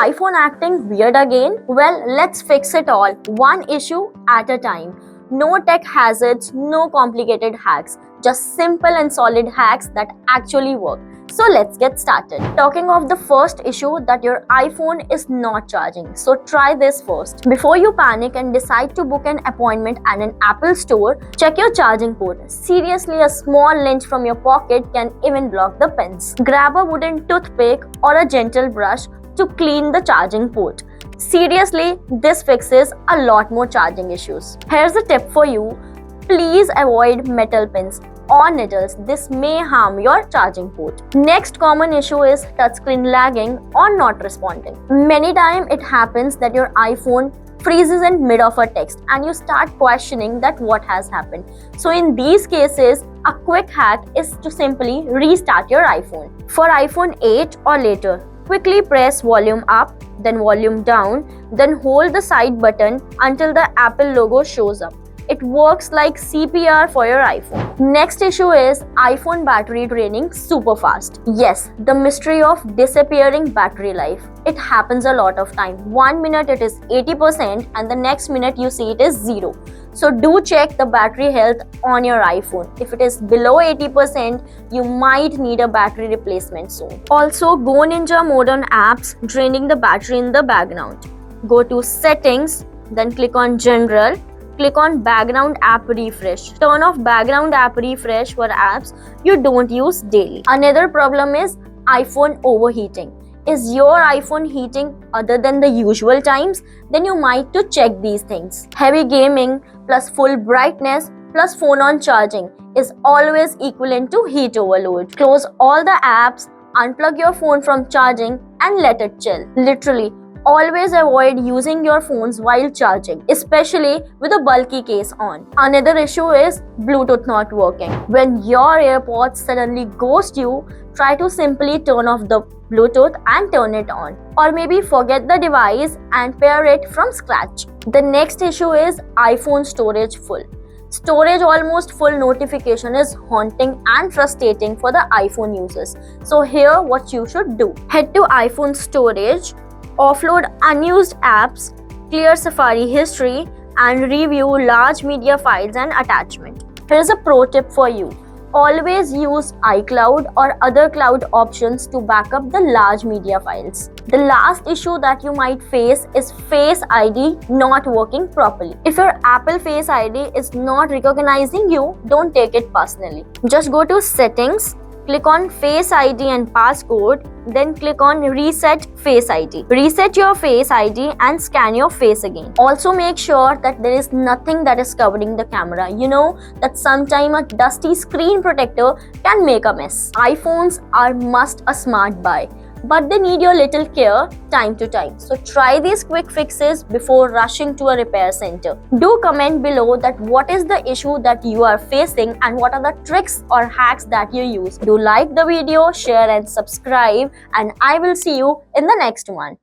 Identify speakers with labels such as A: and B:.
A: iPhone acting weird again? Well, let's fix it all, one issue at a time. No tech hazards, no complicated hacks, just simple and solid hacks that actually work. So let's get started. Talking of the first issue, that your iPhone is not charging. So try this first. Before you panic and decide to book an appointment at an Apple store, check your charging port. Seriously, a small length from your pocket can even block the pins. Grab a wooden toothpick or a gentle brush to clean the charging port. Seriously, this fixes a lot more charging issues. Here's a tip for you. Please avoid metal pins or needles. This may harm your charging port. Next common issue is touchscreen lagging or not responding. Many times it happens that your iPhone freezes in mid of a text and you start questioning that what has happened. So in these cases, a quick hack is to simply restart your iPhone. For iPhone 8 or later, quickly press volume up, then volume down, then hold the side button until the Apple logo shows up. It works like CPR for your iPhone. Next issue is iPhone battery draining super fast. Yes, the mystery of disappearing battery life. It happens a lot of time. 1 minute it is 80% and the next minute you see it is 0. So do check the battery health on your iPhone. If it is below 80%, you might need a battery replacement soon. Also, Go Ninja mode on apps draining the battery in the background. Go to settings, then click on general. Click on background app refresh. Turn off background app refresh for apps you don't use daily. Another problem is iPhone overheating. Is your iPhone heating other than the usual times? Then you might to check these things. Heavy gaming plus full brightness plus phone on charging is always equivalent to heat overload. Close all the apps, unplug your phone from charging and let it chill. Literally, always avoid using your phones while charging, especially with a bulky case on. Another issue is Bluetooth not working. When your AirPods suddenly ghost you, try to simply turn off the Bluetooth and turn it on. Or maybe forget the device and pair it from scratch. The next issue is iPhone storage full. Storage almost full notification is haunting and frustrating for the iPhone users. So here what you should do. Head to iPhone storage, offload unused apps, clear Safari history, and review large media files and attachment. Here's a pro tip for you. Always use iCloud or other cloud options to back up the large media files. The last issue that you might face is Face ID not working properly. If your Apple Face ID is not recognizing you, don't take it personally. Just go to settings, click on Face ID and passcode, then click on Reset Face ID. Reset your Face ID and scan your face again. Also make sure that there is nothing that is covering the camera. You know that sometime a dusty screen protector can make a mess. iPhones are must a smart buy, but they need your little care time to time. So try these quick fixes before rushing to a repair center. Do comment below that what is the issue that you are facing and what are the tricks or hacks that you use. Do like the video, share and subscribe, and I will see you in the next one.